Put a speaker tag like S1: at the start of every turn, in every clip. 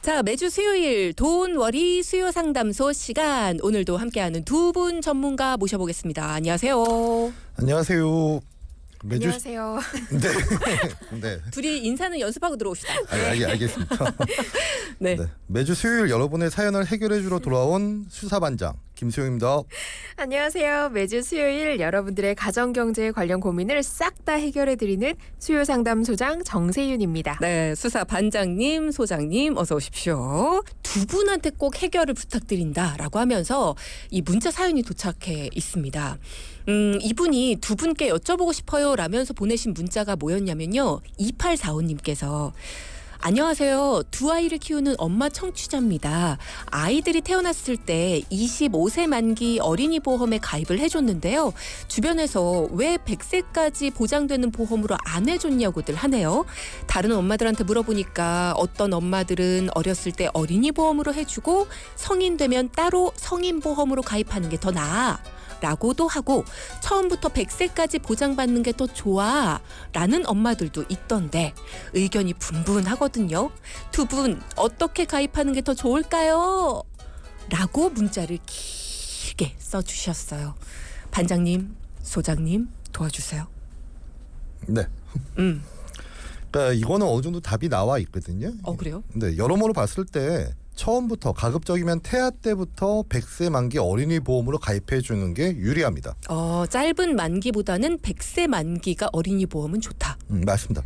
S1: 자, 매주 수요일 돈워리 수요 상담소 시간, 오늘도 함께하는 두 분 전문가 모셔보겠습니다. 안녕하세요.
S2: 안녕하세요.
S3: 안녕하세요.
S2: 네. 네.
S1: 둘이 인사는 연습하고 들어옵시다.
S2: 알겠습니다.
S1: 네.
S2: 네. 매주 수요일 여러분의 사연을 해결해주러 돌아온 수사반장 김수영입니다.
S3: 안녕하세요. 매주 수요일 여러분들의 가정경제 관련 고민을 싹 다 해결해드리는 수요상담소장 정세윤입니다.
S1: 네, 수사 반장님, 소장님 어서 오십시오. 두 분한테 꼭 해결을 부탁드린다라고 하면서 이 문자 사연이 도착해 있습니다. 이분이 두 분께 여쭤보고 싶어요 라면서 보내신 문자가 뭐였냐면요. 2845님께서 안녕하세요. 두 아이를 키우는 엄마 청취자입니다. 아이들이 태어났을 때 25세 만기 어린이 보험에 가입을 해줬는데요. 주변에서 왜 100세까지 보장되는 보험으로 안 해줬냐고들 하네요. 다른 엄마들한테 물어보니까 어떤 엄마들은 어렸을 때 어린이 보험으로 해주고 성인 되면 따로 성인 보험으로 가입하는 게 더 나아 라고도 하고 처음부터 100세까지 보장받는 게 더 좋아 라는 엄마들도 있던데 의견이 분분하거든요. 두 분 어떻게 가입하는 게 더 좋을까요? 라고 문자를 길게 써주셨어요. 반장님, 소장님 도와주세요.
S2: 네. 그러니까 이거는 어느 정도 답이 나와 있거든요.
S1: 그래요?
S2: 네, 여러모로 봤을 때 처음부터 가급적이면 태아 때부터 100세 만기 어린이 보험으로 가입해 주는 게 유리합니다.
S1: 짧은 만기보다는 100세 만기가 어린이 보험은 좋다.
S2: 맞습니다.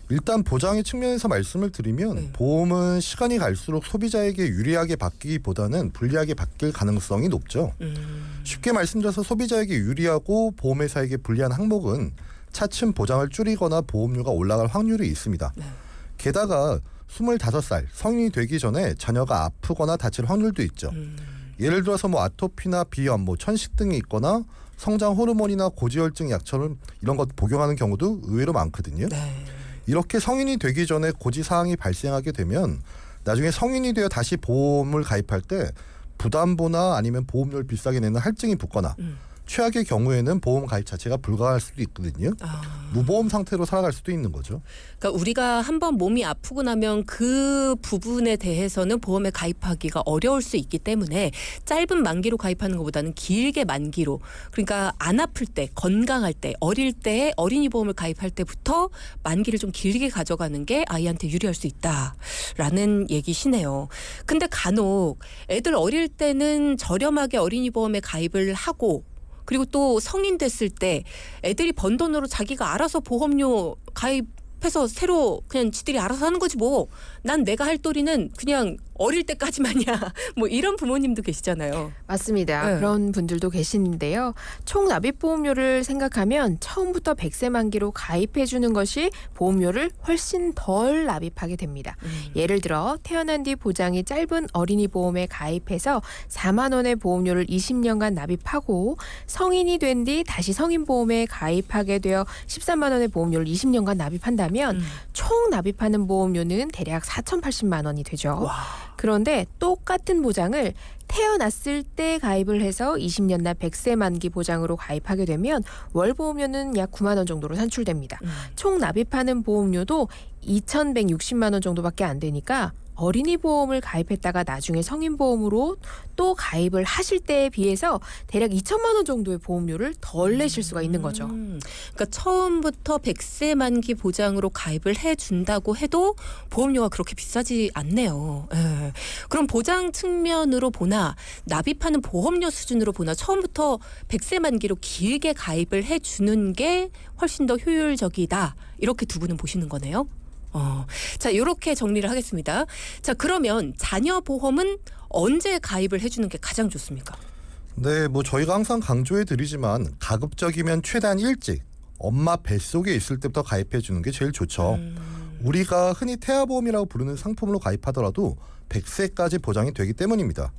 S2: 일단 보장의 측면에서 말씀을 드리면 보험은 시간이 갈수록 소비자에게 유리하게 바뀌기보다는 불리하게 바뀔 가능성이 높죠. 쉽게 말씀드려서 소비자에게 유리하고 보험회사에게 불리한 항목은 차츰 보장을 줄이거나 보험료가 올라갈 확률이 있습니다. 게다가 25살 성인이 되기 전에 자녀가 아프거나 다칠 확률도 있죠. 예를 들어서 아토피나 비염, 천식 등이 있거나 성장 호르몬이나 고지혈증 약처럼 이런 것 복용하는 경우도 의외로 많거든요.
S1: 네.
S2: 이렇게 성인이 되기 전에 고지사항이 발생하게 되면 나중에 성인이 되어 다시 보험을 가입할 때 부담보나 아니면 보험료를 비싸게 내는 할증이 붙거나 최악의 경우에는 보험 가입 자체가 불가할 수도 있거든요. 무보험 상태로 살아갈 수도 있는 거죠.
S1: 그러니까 우리가 한번 몸이 아프고 나면 그 부분에 대해서는 보험에 가입하기가 어려울 수 있기 때문에 짧은 만기로 가입하는 것보다는 길게 만기로, 그러니까 안 아플 때, 건강할 때, 어릴 때 어린이 보험을 가입할 때부터 만기를 좀 길게 가져가는 게 아이한테 유리할 수 있다라는 얘기시네요. 근데 간혹 애들 어릴 때는 저렴하게 어린이 보험에 가입을 하고 그리고 또 성인 됐을 때 애들이 번 돈으로 자기가 알아서 보험료 가입해서 새로 그냥 지들이 알아서 하는 거지 뭐. 난 내가 할 도리는 그냥 어릴 때까지만이야. 이런 부모님도 계시잖아요.
S3: 맞습니다.
S1: 네.
S3: 그런 분들도 계시는데요. 총 납입 보험료를 생각하면 처음부터 100세 만기로 가입해 주는 것이 보험료를 훨씬 덜 납입하게 됩니다. 예를 들어 태어난 뒤 보장이 짧은 어린이 보험에 가입해서 4만 원의 보험료를 20년간 납입하고 성인이 된 뒤 다시 성인 보험에 가입하게 되어 13만 원의 보험료를 20년간 납입한다면 총 납입하는 보험료는 대략 4,080만 원이 되죠. 그런데 똑같은 보장을 태어났을 때 가입을 해서 20년 날 100세 만기 보장으로 가입하게 되면 월 보험료는 약 9만 원 정도로 산출됩니다. 총 납입하는 보험료도 2,160만 원 정도밖에 안 되니까 어린이 보험을 가입했다가 나중에 성인 보험으로 또 가입을 하실 때에 비해서 대략 2천만 원 정도의 보험료를 덜 내실 수가 있는 거죠.
S1: 그러니까 처음부터 100세 만기 보장으로 가입을 해준다고 해도 보험료가 그렇게 비싸지 않네요. 예. 그럼 보장 측면으로 보나 납입하는 보험료 수준으로 보나 처음부터 100세 만기로 길게 가입을 해주는 게 훨씬 더 효율적이다. 이렇게 두 분은 보시는 거네요. 자, 이렇게 정리를 하겠습니다. 자, 그러면 자녀 보험은 언제 가입을 해주는 게 가장 좋습니까?
S2: 네, 저희가 항상 강조해 드리지만 가급적이면 최대한 일찍 엄마 뱃속에 있을 때부터 가입해 주는 게 제일 좋죠. 우리가 흔히 태아보험이라고 부르는 상품으로 가입하더라도 100세까지 보장이 되기 때문입니다.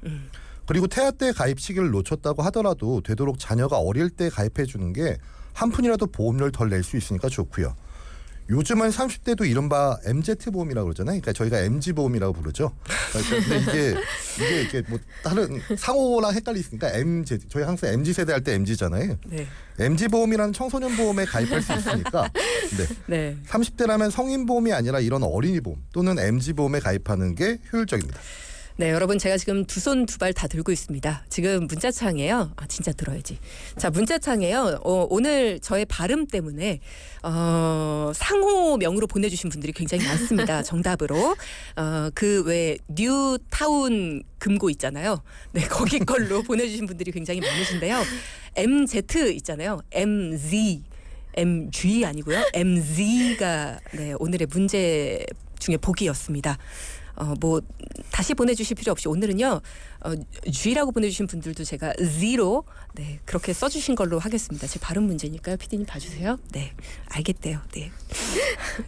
S2: 그리고 태아 때 가입 시기를 놓쳤다고 하더라도 되도록 자녀가 어릴 때 가입해 주는 게 한 푼이라도 보험료를 덜 낼 수 있으니까 좋고요. 요즘은 30대도 이른바 MZ보험이라고 그러잖아요. 그러니까 저희가 MG보험이라고 부르죠. 근데 이게 뭐 다른 상호랑 헷갈리니까 MZ 저희 항상 MZ 세대 할 때 MZ잖아요.
S1: 네.
S2: MZ 보험이라는 청소년 보험에 가입할 수 있으니까
S1: 네.
S2: 30대라면 성인 보험이 아니라 이런 어린이 보험 또는 MZ 보험에 가입하는 게 효율적입니다.
S1: 네, 여러분 제가 지금 두 손 두 발 다 들고 있습니다. 지금 문자창에요. 진짜 들어야지. 자, 문자창에요. 오늘 저의 발음 때문에 상호명으로 보내주신 분들이 굉장히 많습니다. 정답으로 그 왜 뉴타운 금고 있잖아요. 네, 거기 걸로 보내주신 분들이 굉장히 많으신데요. MZ 있잖아요. MG 아니고요. MZ가 네, 오늘의 문제 중에 복이었습니다. 뭐 다시 보내주실 필요 없이 오늘은요 G라고 보내주신 분들도 제가 Z로 네 그렇게 써주신 걸로 하겠습니다. 제 발음 문제니까요. PD님 봐주세요. 네 알겠대요. 네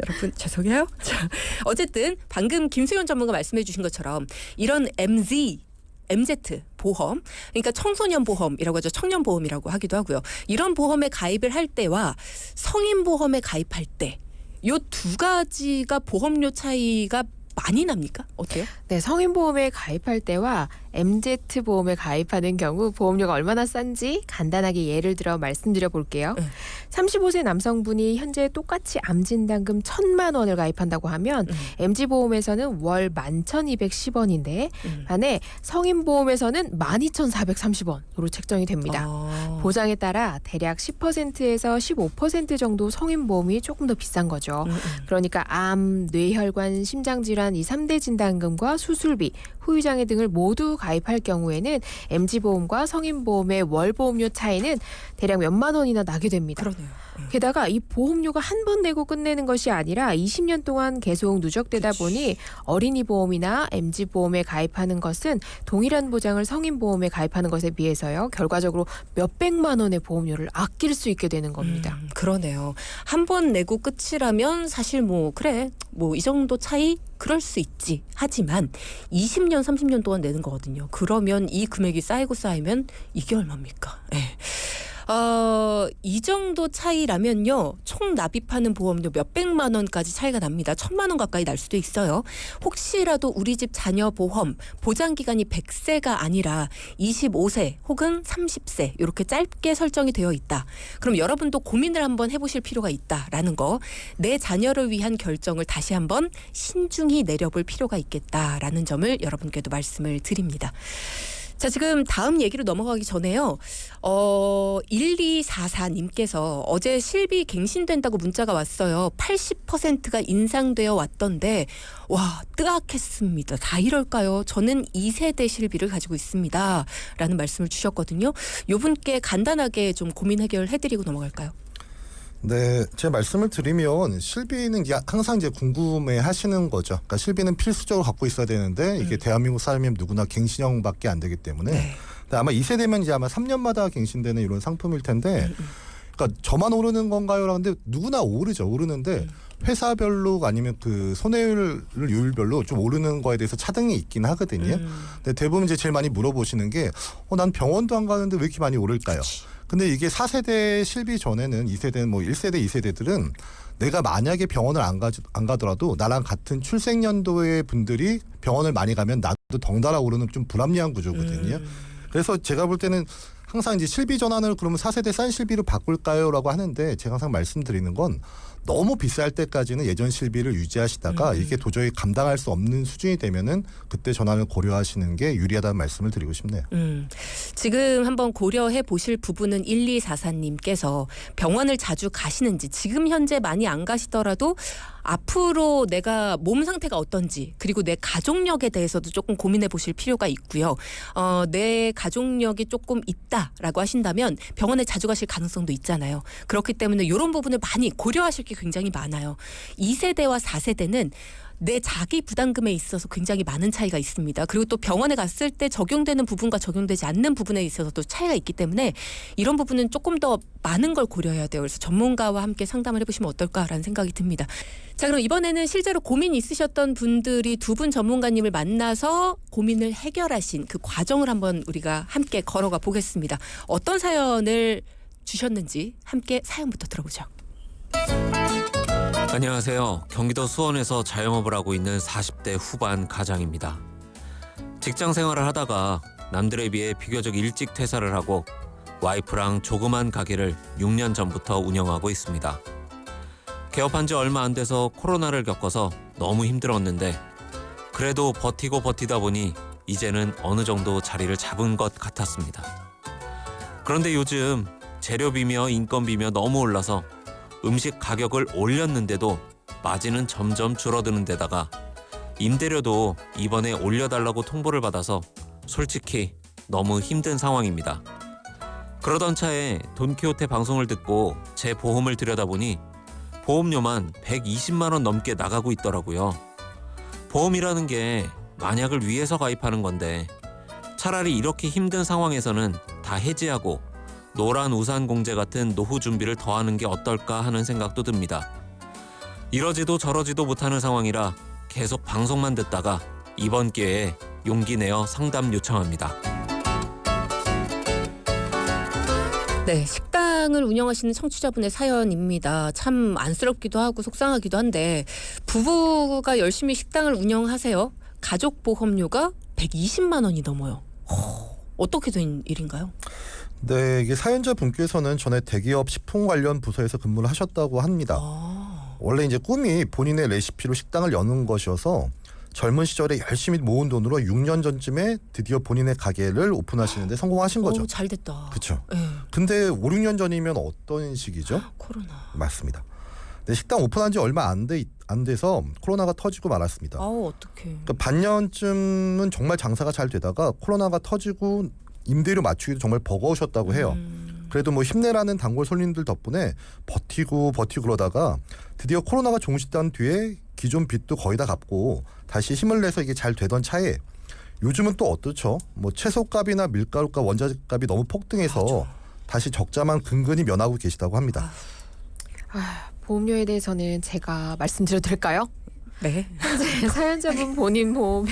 S1: 여러분 죄송해요. 자 어쨌든 방금 김수현 전문가 말씀해주신 것처럼 이런 MZ 보험, 그러니까 청소년 보험이라고 하죠. 청년 보험이라고 하기도 하고요. 이런 보험에 가입을 할 때와 성인 보험에 가입할 때 요 두 가지가 보험료 차이가 많이 납니까? 어때요?
S3: 네, 성인보험에 가입할 때와 MZ 보험에 가입하는 경우 보험료가 얼마나 싼지 간단하게 예를 들어 말씀드려 볼게요. 35세 남성분이 현재 똑같이 암진단금 1,000만 원을 가입한다고 하면 MZ보험에서는 월 11,210원인데 반해 성인보험에서는 12,430원으로 책정이 됩니다. 보장에 따라 대략 10%에서 15% 정도 성인보험이 조금 더 비싼 거죠. 그러니까 암, 뇌혈관, 심장질환 이 3대 진단금과 수술비, 후유장애 등을 모두 가입할 경우에는 MZ보험과 성인보험의 월보험료 차이는 대략 몇만 원이나 나게 됩니다.
S1: 그러네요.
S3: 게다가 이 보험료가 한 번 내고 끝내는 것이 아니라 20년 동안 계속 누적되다 보니 어린이 보험이나 MZ보험에 가입하는 것은 동일한 보장을 성인보험에 가입하는 것에 비해서요. 결과적으로 몇백만 원의 보험료를 아낄 수 있게 되는 겁니다.
S1: 그러네요. 한 번 내고 끝이라면 사실 뭐 그래 뭐 이 정도 차이 그럴 수 있지. 하지만 20년 30년 동안 내는 거거든요. 그러면 이 금액이 쌓이면 이게 얼마입니까? 네. 이 정도 차이라면요. 총 납입하는 보험료 몇백만 원까지 차이가 납니다. 1,000만 원 가까이 날 수도 있어요. 혹시라도 우리 집 자녀 보험 보장 기간이 100세가 아니라 25세 혹은 30세 이렇게 짧게 설정이 되어 있다. 그럼 여러분도 고민을 한번 해보실 필요가 있다라는 거. 내 자녀를 위한 결정을 다시 한번 신중히 내려볼 필요가 있겠다라는 점을 여러분께도 말씀을 드립니다. 자, 지금 다음 얘기로 넘어가기 전에요. 1244님께서 어제 실비 갱신된다고 문자가 왔어요. 80%가 인상되어 왔던데 와 뜨악했습니다. 다 이럴까요? 저는 2세대 실비를 가지고 있습니다. 라는 말씀을 주셨거든요. 요 분께 간단하게 좀 고민 해결해드리고 넘어갈까요?
S2: 네, 제 말씀을 드리면 실비는 항상 이제 궁금해 하시는 거죠. 그러니까 실비는 필수적으로 갖고 있어야 되는데 이게 대한민국 사람이면 누구나 갱신형밖에 안 되기 때문에
S1: 네.
S2: 아마 2세대면 이제 아마 3년마다 갱신되는 이런 상품일 텐데 그러니까 저만 오르는 건가요? 라는데 누구나 오르는데 회사별로 아니면 그 손해율별로 좀 오르는 거에 대해서 차등이 있긴 하거든요. 근데 대부분 이제 제일 많이 물어보시는 게 난 병원도 안 가는데 왜 이렇게 많이 오를까요? 근데 이게 4세대 실비 전에는 2세대 뭐 1세대 2세대들은 내가 만약에 병원을 안 가더라도 나랑 같은 출생연도의 분들이 병원을 많이 가면 나도 덩달아 오르는 좀 불합리한 구조거든요. 그래서 제가 볼 때는 항상 이제 실비 전환을 그러면 4세대 싼 실비로 바꿀까요?라고 하는데 제가 항상 말씀드리는 건 너무 비쌀 때까지는 예전 실비를 유지하시다가 이게 도저히 감당할 수 없는 수준이 되면은 그때 전환을 고려하시는 게 유리하다는 말씀을 드리고 싶네요.
S1: 지금 한번 고려해 보실 부분은 1244님께서 병원을 자주 가시는지 지금 현재 많이 안 가시더라도 앞으로 내가 몸 상태가 어떤지 그리고 내 가족력에 대해서도 조금 고민해 보실 필요가 있고요. 내 가족력이 조금 있다라고 하신다면 병원에 자주 가실 가능성도 있잖아요. 그렇기 때문에 이런 부분을 많이 고려하실 게 굉장히 많아요. 2세대와 4세대는 내 자기 부담금에 있어서 굉장히 많은 차이가 있습니다. 그리고 또 병원에 갔을 때 적용되는 부분과 적용되지 않는 부분에 있어서도 차이가 있기 때문에 이런 부분은 조금 더 많은 걸 고려해야 돼요. 그래서 전문가와 함께 상담을 해보시면 어떨까라는 생각이 듭니다. 자, 그럼 이번에는 실제로 고민 있으셨던 분들이 두 분 전문가님을 만나서 고민을 해결하신 그 과정을 한번 우리가 함께 걸어가 보겠습니다. 어떤 사연을 주셨는지 함께 사연부터 들어보죠.
S4: 안녕하세요. 경기도 수원에서 자영업을 하고 있는 40대 후반 가장입니다. 직장 생활을 하다가 남들에 비해 비교적 일찍 퇴사를 하고 와이프랑 조그만 가게를 6년 전부터 운영하고 있습니다. 개업한 지 얼마 안 돼서 코로나를 겪어서 너무 힘들었는데 그래도 버티고 버티다 보니 이제는 어느 정도 자리를 잡은 것 같았습니다. 그런데 요즘 재료비며 인건비며 너무 올라서 음식 가격을 올렸는데도 마진은 점점 줄어드는 데다가 임대료도 이번에 올려달라고 통보를 받아서 솔직히 너무 힘든 상황입니다. 그러던 차에 돈키호테 방송을 듣고 제 보험을 들여다보니 보험료만 120만 원 넘게 나가고 있더라고요. 보험이라는 게 만약을 위해서 가입하는 건데 차라리 이렇게 힘든 상황에서는 다 해지하고 노란 우산 공제 같은 노후 준비를 더 하는 게 어떨까 하는 생각도 듭니다. 이러지도 저러지도 못하는 상황이라 계속 방송만 듣다가 이번 기회에 용기 내어 상담 요청합니다.
S1: 네, 식당을 운영하시는 청취자분의 사연입니다. 참 안쓰럽기도 하고 속상하기도 한데 부부가 열심히 식당을 운영하세요. 가족 보험료가 120만 원이 넘어요. 어떻게 된 일인가요?
S2: 네, 이게 사연자 분께서는 전에 대기업 식품 관련 부서에서 근무를 하셨다고 합니다. 원래 이제 꿈이 본인의 레시피로 식당을 여는 것이어서 젊은 시절에 열심히 모은 돈으로 6년 전쯤에 드디어 본인의 가게를 오픈하시는데 성공하신 거죠.
S1: 잘 됐다.
S2: 그렇죠.
S1: 네.
S2: 근데 5, 6년 전이면 어떤 시기죠?
S1: 코로나.
S2: 맞습니다. 네, 식당 오픈한 지 얼마 안 돼서 코로나가 터지고 말았습니다.
S1: 어떡해.
S2: 그러니까 반년쯤은 정말 장사가 잘 되다가 코로나가 터지고 임대료 맞추기도 정말 버거우셨다고 해요. 그래도 뭐 힘내라는 단골 손님들 덕분에 버티고 그러다가 드디어 코로나가 종식된 뒤에 기존 빚도 거의 다 갚고 다시 힘을 내서 이게 잘 되던 차에 요즘은 또 어떻죠? 뭐 채소값이나 밀가루값, 원자재값이 너무 폭등해서 다시 적자만 근근히 면하고 계시다고 합니다.
S3: 보험료에 대해서는 제가 말씀드려도 될까요?
S1: 네.
S3: 현재 사연자분 본인 보험에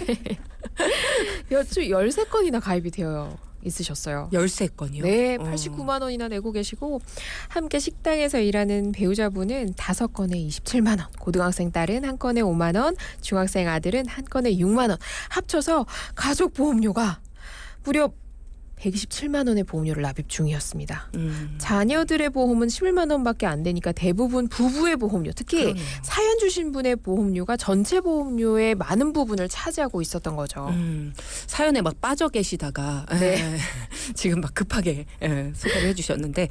S3: 여쭈 13건이나 가입이 되어 있으셨어요.
S1: 13건이요?
S3: 네, 89만 원이나 내고 계시고 함께 식당에서 일하는 배우자분은 5건에 27만 원, 고등학생 딸은 1건에 5만 원, 중학생 아들은 1건에 6만 원, 합쳐서 가족 보험료가 무려 127만 원의 보험료를 납입 중이었습니다. 자녀들의 보험은 11만 원밖에 안 되니까 대부분 부부의 보험료, 특히
S1: 그러네요.
S3: 사연 주신 분의 보험료가 전체 보험료의 많은 부분을 차지하고 있었던 거죠.
S1: 사연에 막 빠져 계시다가
S3: 네.
S1: 지금 막 급하게 소개를 해주셨는데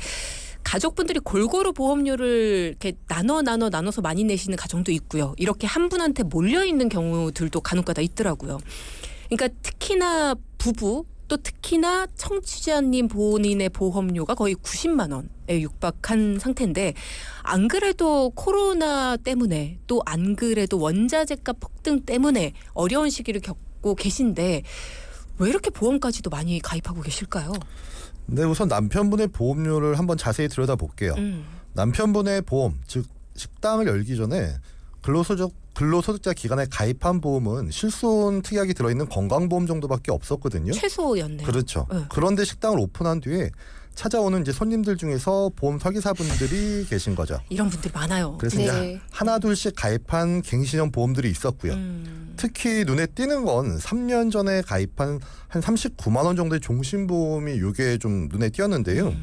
S1: 가족분들이 골고루 보험료를 이렇게 나눠서 많이 내시는 가정도 있고요. 이렇게 한 분한테 몰려 있는 경우들도 간혹가다 있더라고요. 그러니까 특히나 부부 또 특히나 청취자님 본인의 보험료가 거의 90만 원에 육박한 상태인데 안 그래도 코로나 때문에 또 안 그래도 원자재값 폭등 때문에 어려운 시기를 겪고 계신데 왜 이렇게 보험까지도 많이 가입하고 계실까요?
S2: 네, 우선 남편분의 보험료를 한번 자세히 들여다볼게요. 남편분의 보험, 즉 식당을 열기 전에 근로소득자 기간에 가입한 보험은 실손 특약이 들어있는 건강보험 정도밖에 없었거든요.
S1: 최소였네요.
S2: 그렇죠.
S1: 네.
S2: 그런데 식당을 오픈한 뒤에 찾아오는 이제 손님들 중에서 보험 설계사분들이 계신 거죠.
S1: 이런 분들이 많아요.
S2: 그래서
S3: 네.
S2: 이제 하나 둘씩 가입한 갱신형 보험들이 있었고요. 특히 눈에 띄는 건 3년 전에 가입한 한 39만 원 정도의 종신보험이 이게 좀 눈에 띄었는데요.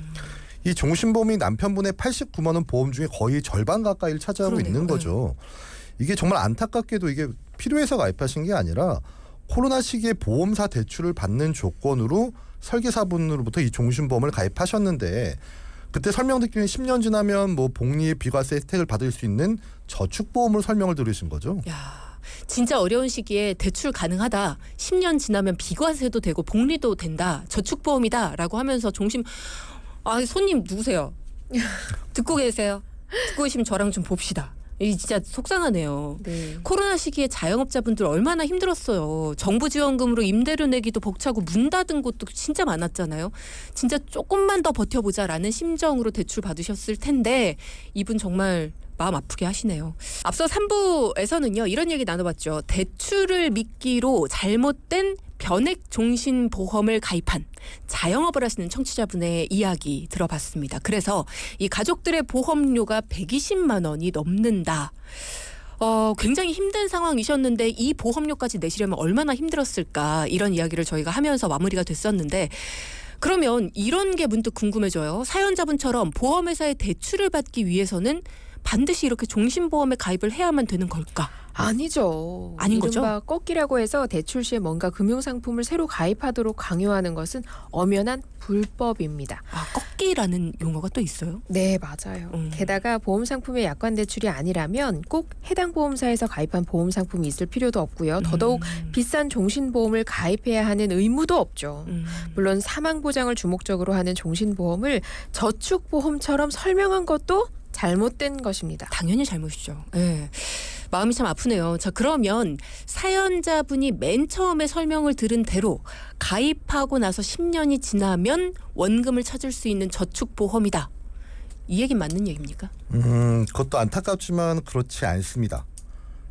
S2: 이 종신보험이 남편분의 89만 원 보험 중에 거의 절반 가까이를 차지하고
S1: 그러네요.
S2: 있는 거죠. 이게 정말 안타깝게도 이게 필요해서 가입하신 게 아니라 코로나 시기에 보험사 대출을 받는 조건으로 설계사분으로부터 이 종신보험을 가입하셨는데 그때 설명 듣기는 10년 지나면 뭐 복리 비과세 혜택을 받을 수 있는 저축보험으로 설명을 들으신 거죠.
S1: 야, 진짜 어려운 시기에 대출 가능하다. 10년 지나면 비과세도 되고 복리도 된다. 저축보험이다라고 하면서 손님 누구세요? 듣고 계세요? 듣고 계시면 저랑 좀 봅시다. 이 진짜 속상하네요.
S3: 네.
S1: 코로나 시기에 자영업자분들 얼마나 힘들었어요. 정부 지원금으로 임대료 내기도 벅차고 문 닫은 곳도 진짜 많았잖아요. 진짜 조금만 더 버텨보자라는 심정으로 대출 받으셨을 텐데 이분 정말 마음 아프게 하시네요. 앞서 3부에서는요. 이런 얘기 나눠봤죠. 대출을 미끼로 잘못된 변액 종신보험을 가입한 자영업을 하시는 청취자분의 이야기 들어봤습니다. 그래서 이 가족들의 보험료가 120만 원이 넘는다. 굉장히 힘든 상황이셨는데 이 보험료까지 내시려면 얼마나 힘들었을까 이런 이야기를 저희가 하면서 마무리가 됐었는데 그러면 이런 게 문득 궁금해져요. 사연자분처럼 보험회사의 대출을 받기 위해서는 반드시 이렇게 종신보험에 가입을 해야만 되는 걸까?
S3: 아니죠.
S1: 아닌 거죠?
S3: 이른바 꺾기라고 해서 대출 시에 뭔가 금융상품을 새로 가입하도록 강요하는 것은 엄연한 불법입니다.
S1: 꺾기라는 용어가 또 있어요?
S3: 네, 맞아요. 게다가 보험상품의 약관대출이 아니라면 꼭 해당 보험사에서 가입한 보험상품이 있을 필요도 없고요. 더더욱 비싼 종신보험을 가입해야 하는 의무도 없죠. 물론 사망보장을 주목적으로 하는 종신보험을 저축보험처럼 설명한 것도 잘못된 것입니다.
S1: 당연히 잘못이죠. 네. 마음이 참 아프네요. 자, 그러면 사연자분이 맨 처음에 설명을 들은 대로 가입하고 나서 10년이 지나면 원금을 찾을 수 있는 저축보험이다. 이 얘기 맞는 얘기입니까?
S2: 그것도 안타깝지만 그렇지 않습니다.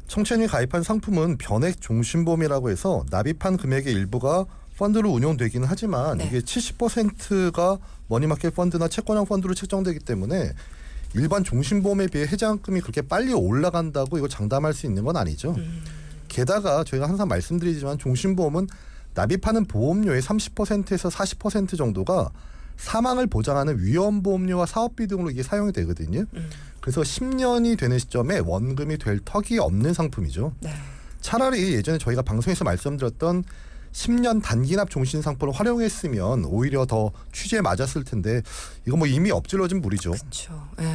S2: 청취자님이 가입한 상품은 변액 종신보험이라고 해서 납입한 금액의 일부가 펀드로 운용되기는 하지만
S1: 네.
S2: 이게 70%가 머니마켓 펀드나 채권형 펀드로 책정되기 때문에 일반 종신보험에 비해 해장금이 그렇게 빨리 올라간다고 이거 장담할 수 있는 건 아니죠. 게다가 저희가 항상 말씀드리지만 종신보험은 납입하는 보험료의 30%에서 40% 정도가 사망을 보장하는 위험보험료와 사업비 등으로 이게 사용이 되거든요. 그래서 10년이 되는 시점에 원금이 될 턱이 없는 상품이죠.
S1: 네.
S2: 차라리 예전에 저희가 방송에서 말씀드렸던 10년 단기납 종신 상품을 활용했으면 오히려 더 취지에 맞았을 텐데 이거 뭐 이미 엎질러진 물이죠.
S1: 그렇죠. 예.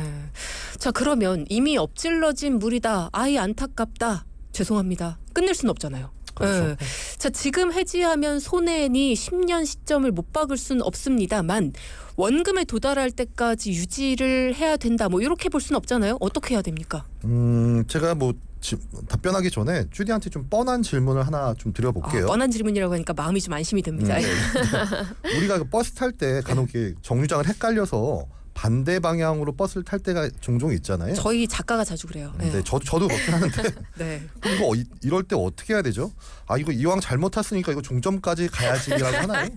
S1: 자, 그러면 이미 엎질러진 물이다. 아이 안타깝다. 죄송합니다. 끝낼 수는 없잖아요.
S2: 그렇죠.
S1: 예. 자, 지금 해지하면 손해니 10년 시점을 못 박을 수는 없습니다만 원금에 도달할 때까지 유지를 해야 된다. 뭐 이렇게 볼 수는 없잖아요. 어떻게 해야 됩니까?
S2: 제가 뭐 답변하기 전에 주디한테 좀 뻔한 질문을 하나 좀 드려볼게요.
S1: 뻔한 질문이라고 하니까 마음이 좀 안심이 됩니다.
S2: 우리가 그 버스 탈 때 간혹 이렇게 정류장을 헷갈려서 반대 방향으로 버스를 탈 때가 종종 있잖아요.
S1: 저희 작가가 자주 그래요. 예.
S2: 네, 저도 그렇긴 하는데
S1: 네.
S2: 이거 이럴 때 어떻게 해야 되죠? 아 이거 이왕 잘못 탔으니까 이거 종점까지 가야지라고 하나요?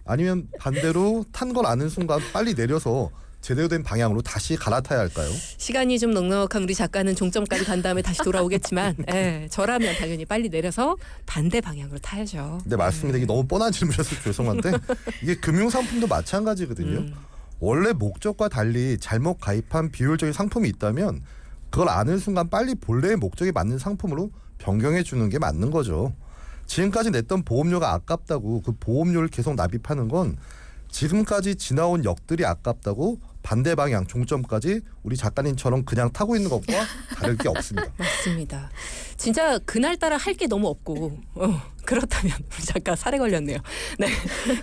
S2: 아니면 반대로 탄 걸 아는 순간 빨리 내려서 제대로 된 방향으로 다시 갈아타야 할까요?
S1: 시간이 좀 넉넉한 우리 작가는 종점까지 간 다음에 다시 돌아오겠지만 예, 저라면 당연히 빨리 내려서 반대 방향으로 타야죠.
S2: 네 맞습니다. 이게 너무 뻔한 질문이라서 죄송한데 이게 금융상품도 마찬가지거든요. 원래 목적과 달리 잘못 가입한 비효율적인 상품이 있다면 그걸 아는 순간 빨리 본래의 목적에 맞는 상품으로 변경해 주는 게 맞는 거죠. 지금까지 냈던 보험료가 아깝다고 그 보험료를 계속 납입하는 건 지금까지 지나온 역들이 아깝다고 반대 방향 종점까지 우리 작가님처럼 그냥 타고 있는 것과 다를 게 없습니다.
S1: 맞습니다. 진짜 그날따라 할 게 너무 없고 그렇다면 우리 작가 살에 걸렸네요. 네,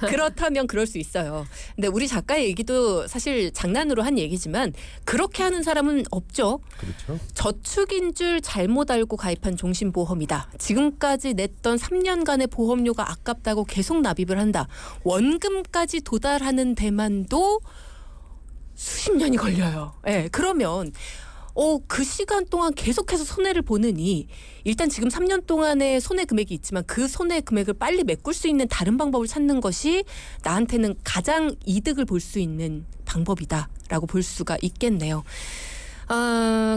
S1: 그렇다면 그럴 수 있어요. 근데 우리 작가의 얘기도 사실 장난으로 한 얘기지만 그렇게 하는 사람은 없죠.
S2: 그렇죠.
S1: 저축인 줄 잘못 알고 가입한 종신보험이다. 지금까지 냈던 3년간의 보험료가 아깝다고 계속 납입을 한다. 원금까지 도달하는 데만도 수십 년이 걸려요. 네, 그러면 그 시간 동안 계속해서 손해를 보느니 일단 지금 3년 동안의 손해 금액이 있지만 그 손해 금액을 빨리 메꿀 수 있는 다른 방법을 찾는 것이 나한테는 가장 이득을 볼 수 있는 방법이다라고 볼 수가 있겠네요.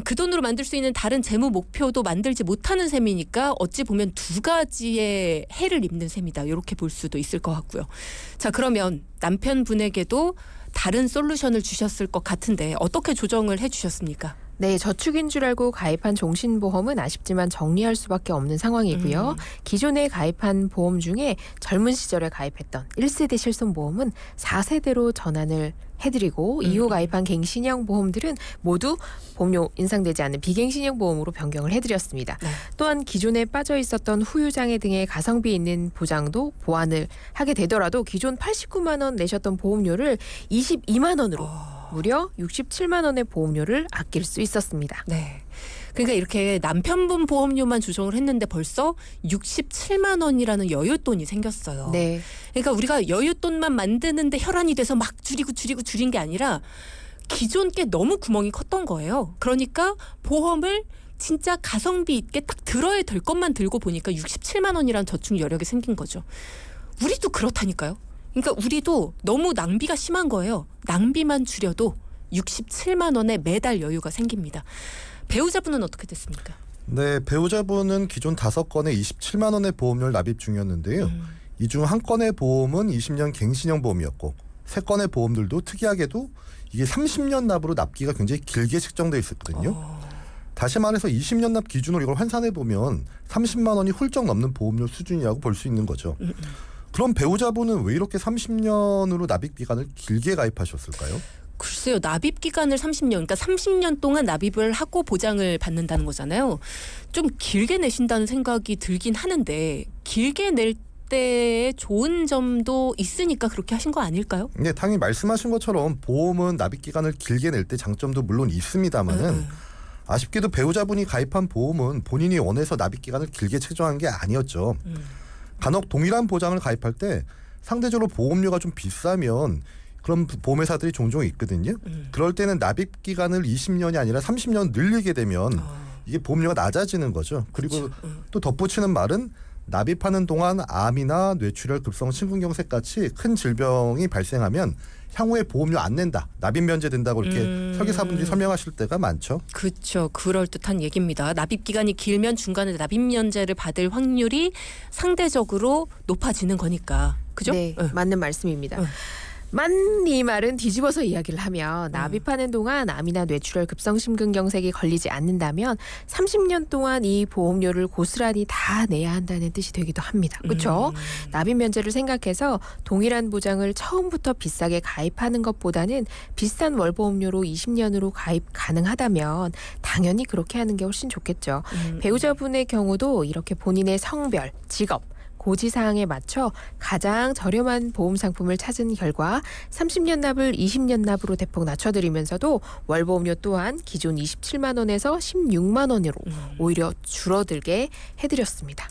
S1: 그 돈으로 만들 수 있는 다른 재무 목표도 만들지 못하는 셈이니까 어찌 보면 두 가지의 해를 입는 셈이다. 이렇게 볼 수도 있을 것 같고요. 자, 그러면 남편분에게도 다른 솔루션을 주셨을 것 같은데 어떻게 조정을 해주셨습니까?
S3: 네, 저축인 줄 알고 가입한 종신보험은 아쉽지만 정리할 수밖에 없는 상황이고요. 기존에 가입한 보험 중에 젊은 시절에 가입했던 1세대 실손보험은 4세대로 전환을 해드리고 이후 가입한 갱신형 보험들은 모두 보험료 인상되지 않는 비갱신형 보험으로 변경을 해드렸습니다.
S1: 네.
S3: 또한 기존에 빠져 있었던 후유장애 등의 가성비 있는 보장도 보완을 하게 되더라도 기존 89만 원 내셨던 보험료를 22만 원으로 무려 67만 원의 보험료를 아낄 수 있었습니다.
S1: 네. 그러니까 이렇게 남편분 보험료만 조정을 했는데 벌써 67만 원이라는 여윳돈이 생겼어요.
S3: 네.
S1: 그러니까 우리가 여윳돈만 만드는데 혈안이 돼서 막 줄인 게 아니라 기존 게 너무 구멍이 컸던 거예요. 그러니까 보험을 진짜 가성비 있게 딱 들어야 될 것만 들고 보니까 67만 원이라는 저축 여력이 생긴 거죠. 우리도 그렇다니까요. 그러니까 우리도 너무 낭비가 심한 거예요. 낭비만 줄여도 67만 원의 매달 여유가 생깁니다. 배우자분은 어떻게 됐습니까?
S2: 네, 배우자분은 기존 5건에 27만 원의 보험료를 납입 중이었는데요. 이 중 한 건의 보험은 20년 갱신형 보험이었고 3건의 보험들도 특이하게도 이게 30년 납으로 납기가 굉장히 길게 책정되어 있었거든요. 다시 말해서 20년 납 기준으로 이걸 환산해 보면 30만 원이 훌쩍 넘는 보험료 수준이라고 볼 수 있는 거죠. 그럼 배우자분은 왜 이렇게 30년으로 납입 기간을 길게 가입하셨을까요?
S1: 글쎄요. 납입 기간을 30년, 그러니까 30년 동안 납입을 하고 보장을 받는다는 거잖아요. 좀 길게 내신다는 생각이 들긴 하는데 길게 낼 때의 좋은 점도 있으니까 그렇게 하신 거 아닐까요?
S2: 네, 당연히 말씀하신 것처럼 보험은 납입 기간을 길게 낼 때 장점도 물론 있습니다만은 아쉽게도 배우자분이 가입한 보험은 본인이 원해서 납입 기간을 길게 책정한 게 아니었죠. 간혹 동일한 보장을 가입할 때 상대적으로 보험료가 좀 비싸면 그런 보험회사들이 종종 있거든요. 그럴 때는 납입 기간을 20년이 아니라 30년 늘리게 되면 이게 보험료가 낮아지는 거죠. 그리고 또 덧붙이는 말은 납입하는 동안 암이나 뇌출혈, 급성 심근경색 같이 큰 질병이 발생하면 향후에 보험료 안 낸다, 납입 면제된다고 이렇게 설계사분들이 설명하실 때가 많죠.
S1: 그렇죠. 그럴듯한 얘기입니다. 납입 기간이 길면 중간에 납입 면제를 받을 확률이 상대적으로 높아지는 거니까. 그죠?
S3: 네, 맞는 말씀입니다. 만 이 말은 뒤집어서 이야기를 하면 납입하는 동안 암이나 뇌출혈, 급성 심근경색이 걸리지 않는다면 30년 동안 이 보험료를 고스란히 다 내야 한다는 뜻이 되기도 합니다. 그렇죠? 납입 면제를 생각해서 동일한 보장을 처음부터 비싸게 가입하는 것보다는 비싼 월보험료로 20년으로 가입 가능하다면 당연히 그렇게 하는 게 훨씬 좋겠죠. 배우자분의 경우도 이렇게 본인의 성별, 직업, 고지사항에 맞춰 가장 저렴한 보험 상품을 찾은 결과 30년 납을 20년 납으로 대폭 낮춰드리면서도 월보험료 또한 기존 27만 원에서 16만 원으로 오히려 줄어들게 해드렸습니다.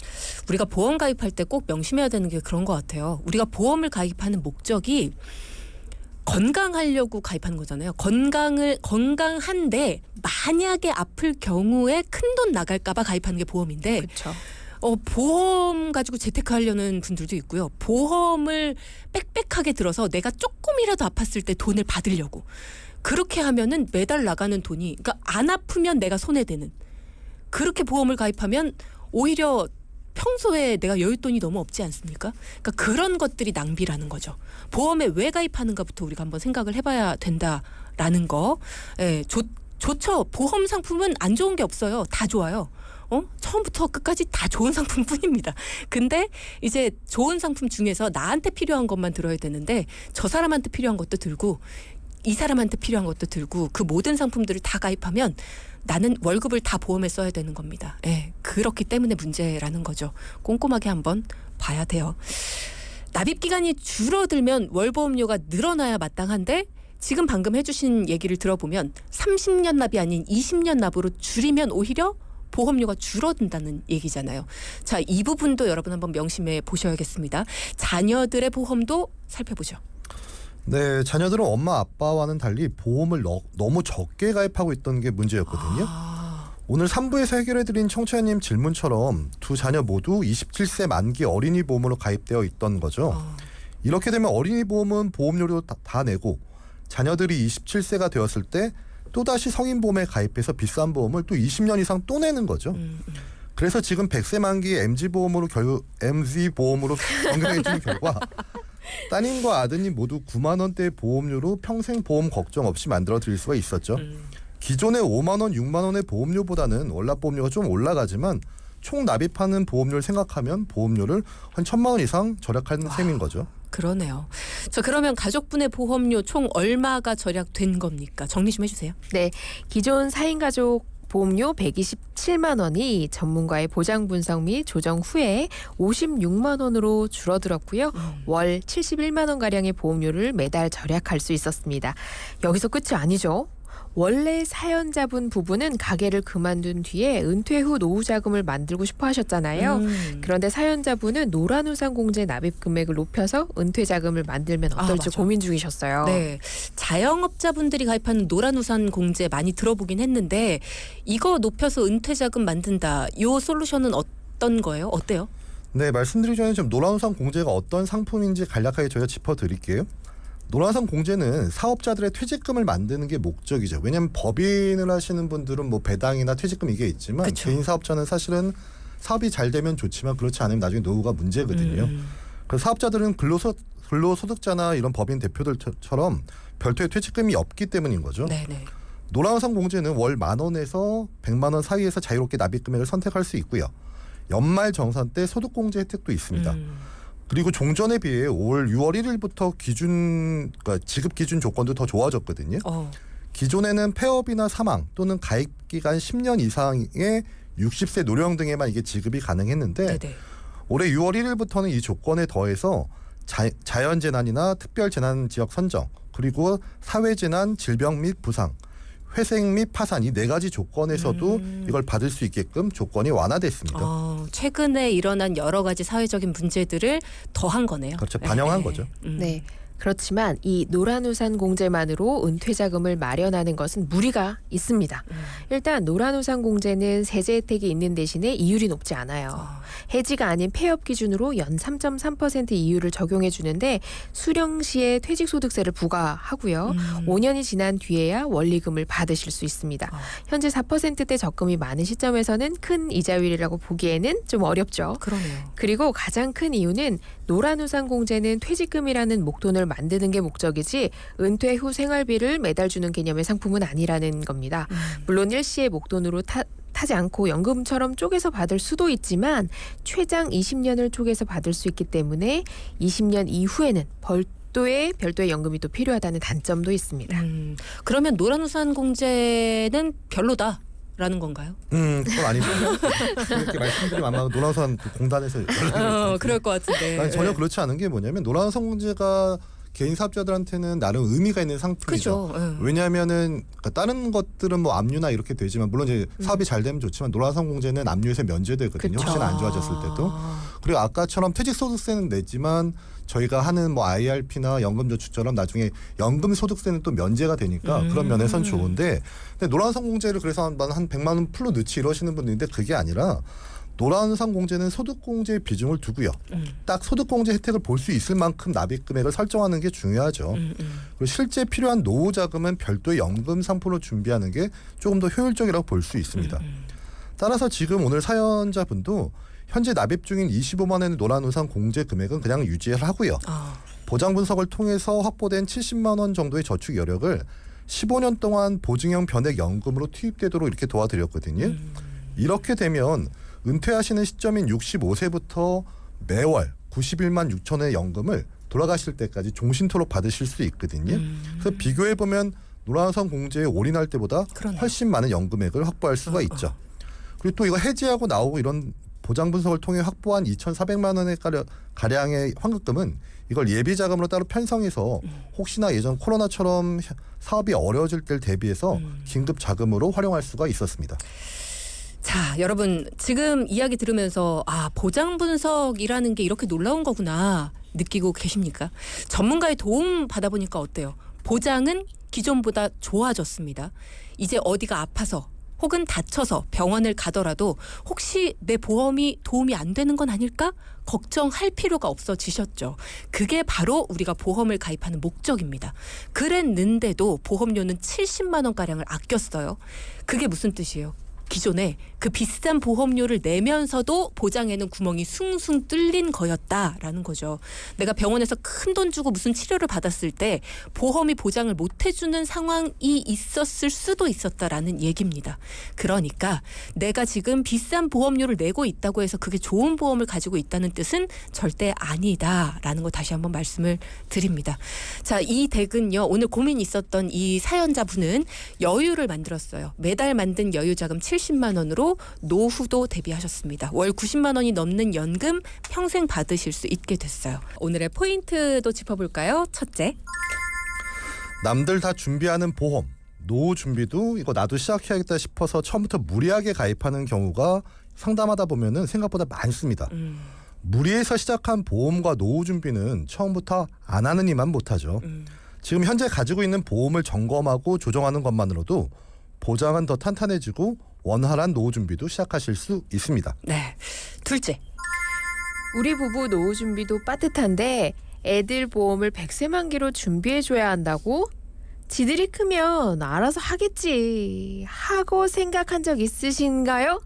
S1: 우리가 보험 가입할 때 꼭 명심해야 되는 게 그런 것 같아요. 우리가 보험을 가입하는 목적이 건강하려고 가입하는 거잖아요. 건강한데 만약에 아플 경우에 큰돈 나갈까 봐 가입하는 게 보험인데
S3: 그렇죠.
S1: 보험 가지고 재테크하려는 분들도 있고요. 보험을 빽빽하게 들어서 내가 조금이라도 아팠을 때 돈을 받으려고. 그렇게 하면은 매달 나가는 돈이, 그러니까 안 아프면 내가 손해되는. 그렇게 보험을 가입하면 오히려 평소에 내가 여윳돈이 너무 없지 않습니까? 그러니까 그런 것들이 낭비라는 거죠. 보험에 왜 가입하는가부터 우리가 한번 생각을 해봐야 된다라는 거. 예, 좋죠. 보험 상품은 안 좋은 게 없어요. 다 좋아요. 처음부터 끝까지 다 좋은 상품뿐입니다. 근데 이제 좋은 상품 중에서 나한테 필요한 것만 들어야 되는데 저 사람한테 필요한 것도 들고 이 사람한테 필요한 것도 들고 그 모든 상품들을 다 가입하면 나는 월급을 다 보험에 써야 되는 겁니다. 예, 그렇기 때문에 문제라는 거죠. 꼼꼼하게 한번 봐야 돼요. 납입 기간이 줄어들면 월보험료가 늘어나야 마땅한데 지금 방금 해주신 얘기를 들어보면 30년 납이 아닌 20년 납으로 줄이면 오히려 보험료가 줄어든다는 얘기잖아요. 자, 이 부분도 여러분 한번 명심해 보셔야겠습니다. 자녀들의 보험도 살펴보죠.
S2: 네, 자녀들은 엄마 아빠와는 달리 보험을 너무 적게 가입하고 있던 게 문제였거든요. 오늘 3부에서 해결해드린 청취자님 질문처럼 두 자녀 모두 27세 만기 어린이 보험으로 가입되어 있던 거죠. 이렇게 되면 어린이 보험은 보험료를 다 내고 자녀들이 27세가 되었을 때 또다시 성인보험에 가입해서 비싼 보험을 또 20년 이상 또 내는 거죠. 그래서 지금 100세 만기 MZ보험으로 변경해 주는 결과 따님과 아드님 모두 9만 원대의 보험료로 평생 보험 걱정 없이 만들어 드릴 수가 있었죠. 기존의 5만 원, 6만 원의 보험료보다는 월납보험료가 좀 올라가지만 총 납입하는 보험료를 생각하면 보험료를 한 1,000만 원 이상 절약하는 셈인 거죠.
S1: 그러네요. 자, 그러면 가족분의 보험료 총 얼마가 절약된 겁니까? 정리 좀 해주세요.
S3: 네, 기존 4인 가족 보험료 127만 원이 전문가의 보장 분석 및 조정 후에 56만 원으로 줄어들었고요. 월 71만 원 가량의 보험료를 매달 절약할 수 있었습니다. 여기서 끝이 아니죠. 원래 사연자분 부부는 가게를 그만둔 뒤에 은퇴 후 노후 자금을 만들고 싶어 하셨잖아요. 그런데 사연자분은 노란우산 공제 납입 금액을 높여서 은퇴 자금을 만들면 어떨지 고민 중이셨어요.
S1: 네, 자영업자분들이 가입하는 노란우산 공제 많이 들어보긴 했는데 이거 높여서 은퇴 자금 만든다. 이 솔루션은 어떤 거예요? 어때요?
S2: 네, 말씀드리기 전에 좀 노란우산 공제가 어떤 상품인지 간략하게 저희가 짚어드릴게요. 노란선 공제는 사업자들의 퇴직금을 만드는 게 목적이죠. 왜냐하면 법인을 하시는 분들은 뭐 배당이나 퇴직금 이게 있지만
S1: 그쵸.
S2: 개인 사업자는 사실은 사업이 잘 되면 좋지만 그렇지 않으면 나중에 노후가 문제거든요. 그래서 사업자들은 근로소득자나 이런 법인 대표들처럼 별도의 퇴직금이 없기 때문인 거죠.
S1: 네네.
S2: 노란선 공제는 월 10,000원에서 1,000,000 원 사이에서 자유롭게 납입 금액을 선택할 수 있고요. 연말 정산 때 소득공제 혜택도 있습니다. 그리고 종전에 비해 올 6월 1일부터 그러니까 지급 기준 조건도 더 좋아졌거든요. 기존에는 폐업이나 사망 또는 가입 기간 10년 이상의 60세 노령 등에만 이게 지급이 가능했는데
S1: 네네.
S2: 올해 6월 1일부터는 이 조건에 더해서 자연재난이나 특별재난 지역 선정 그리고 사회재난, 질병 및 부상, 회생 및 파산 이 4가지 조건에서도 이걸 받을 수 있게끔 조건이 완화됐습니다.
S1: 최근에 일어난 여러 가지 사회적인 문제들을 더한 거네요.
S2: 그렇죠. 반영한 거죠.
S3: 네. 그렇지만 이 노란우산 공제만으로 은퇴 자금을 마련하는 것은 무리가 있습니다. 일단 노란우산 공제는 세제 혜택이 있는 대신에 이율이 높지 않아요. 해지가 아닌 폐업 기준으로 연 3.3% 이율을 적용해 주는데 수령 시에 퇴직소득세를 부과하고요. 5년이 지난 뒤에야 원리금을 받으실 수 있습니다. 현재 4%대 적금이 많은 시점에서는 큰 이자율이라고 보기에는 좀 어렵죠.
S1: 그러네요.
S3: 그리고 가장 큰 이유는 노란우산 공제는 퇴직금이라는 목돈을 만드는 게 목적이지 은퇴 후 생활비를 매달 주는 개념의 상품은 아니라는 겁니다. 물론 일시의 목돈으로 타지 않고 연금처럼 쪼개서 받을 수도 있지만 최장 20년을 쪼개서 받을 수 있기 때문에 20년 이후에는 별도의 연금이 또 필요하다는 단점도 있습니다.
S1: 그러면 노란우산 공제는 별로다라는 건가요?
S2: 그건 아닙니다. 이렇게 말씀드리면 아마 노란우산 그 공단에서
S1: 그럴 것 같은데.
S2: 아니, 전혀 그렇지 않은 게 뭐냐면 노란우산 공제가 개인 사업자들한테는 나름 의미가 있는 상품이죠.
S1: 그죠.
S2: 왜냐하면은 그러니까 다른 것들은 뭐 압류나 이렇게 되지만 물론 이제 사업이 잘 되면 좋지만 노란우산 공제는 압류에서 면제되거든요.
S1: 그쵸.
S2: 혹시나 안 좋아졌을 때도. 그리고 아까처럼 퇴직소득세는 내지만 저희가 하는 뭐 IRP나 연금저축처럼 나중에 연금소득세는 또 면제가 되니까 그런 면에선 좋은데 근데 노란우산 공제를 그래서 한 100만 원 풀로 넣지 이러시는 분들인데 그게 아니라 노란우산 공제는 소득공제의 비중을 두고요. 딱 소득공제 혜택을 볼 수 있을 만큼 납입 금액을 설정하는 게 중요하죠. 그리고 실제 필요한 노후 자금은 별도의 연금 상품으로 준비하는 게 조금 더 효율적이라고 볼 수 있습니다. 따라서 지금 오늘 사연자분도 현재 납입 중인 25만 원의 노란우산 공제 금액은 그냥 유지를 하고요. 보장 분석을 통해서 확보된 70만 원 정도의 저축 여력을 15년 동안 보증형 변액 연금으로 투입되도록 이렇게 도와드렸거든요. 이렇게 되면 은퇴하시는 시점인 65세부터 매월 91만 6천 원의 연금을 돌아가실 때까지 종신토록 받으실 수 있거든요. 그래서 비교해 보면 노란우산 공제에 올인할 때보다
S1: 그러네요.
S2: 훨씬 많은 연금액을 확보할 수가 있죠. 그리고 또 이거 해지하고 나오고 이런 보장 분석을 통해 확보한 2,400만 원의 가량의 환급금은 이걸 예비 자금으로 따로 편성해서 혹시나 예전 코로나처럼 사업이 어려워질 때를 대비해서 긴급 자금으로 활용할 수가 있었습니다.
S1: 자, 여러분 지금 이야기 들으면서 보장 분석이라는 게 이렇게 놀라운 거구나 느끼고 계십니까? 전문가의 도움 받아보니까 어때요? 보장은 기존보다 좋아졌습니다. 이제 어디가 아파서 혹은 다쳐서 병원을 가더라도 혹시 내 보험이 도움이 안 되는 건 아닐까? 걱정할 필요가 없어지셨죠. 그게 바로 우리가 보험을 가입하는 목적입니다. 그랬는데도 보험료는 70만 원가량을 아꼈어요. 그게 무슨 뜻이에요? 기존에 그 비싼 보험료를 내면서도 보장에는 구멍이 숭숭 뚫린 거였다라는 거죠. 내가 병원에서 큰 돈 주고 무슨 치료를 받았을 때 보험이 보장을 못 해주는 상황이 있었을 수도 있었다라는 얘기입니다. 그러니까 내가 지금 비싼 보험료를 내고 있다고 해서 그게 좋은 보험을 가지고 있다는 뜻은 절대 아니다라는 거 다시 한번 말씀을 드립니다. 자, 이 덱은요. 오늘 고민이 있었던 이 사연자분은 여유를 만들었어요. 매달 만든 여유자금 70만 원으로 노후도 대비하셨습니다. 월 90만 원이 넘는 연금 평생 받으실 수 있게 됐어요. 오늘의 포인트도 짚어볼까요? 첫째.
S2: 남들 다 준비하는 보험, 노후 준비도 이거 나도 시작해야겠다 싶어서 처음부터 무리하게 가입하는 경우가 상담하다 보면은 생각보다 많습니다. 무리해서 시작한 보험과 노후 준비는 처음부터 안 하는 이만 못하죠. 지금 현재 가지고 있는 보험을 점검하고 조정하는 것만으로도 보장은 더 탄탄해지고 원활한 노후 준비도 시작하실 수 있습니다.
S1: 네. 둘째.
S3: 우리 부부 노후 준비도 빠듯한데 애들 보험을 100세 만기로 준비해줘야 한다고? 지들이 크면 알아서 하겠지 하고 생각한 적 있으신가요?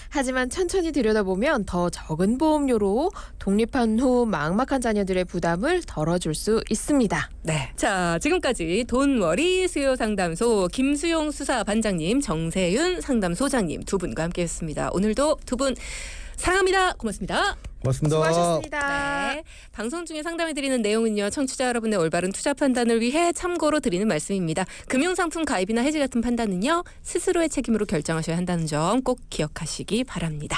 S3: 하지만 천천히 들여다보면 더 적은 보험료로 독립한 후 막막한 자녀들의 부담을 덜어줄 수 있습니다.
S1: 네. 자, 지금까지 돈워리 수요상담소 김수용 수사반장님, 정세윤 상담소장님 두 분과 함께했습니다. 오늘도 두 분 사랑합니다. 고맙습니다.
S2: 고맙습니다.
S3: 수고하셨습니다.
S1: 네. 방송 중에 상담해드리는 내용은요, 청취자 여러분의 올바른 투자 판단을 위해 참고로 드리는 말씀입니다. 금융상품 가입이나 해지 같은 판단은요, 스스로의 책임으로 결정하셔야 한다는 점 꼭 기억하시기 바랍니다.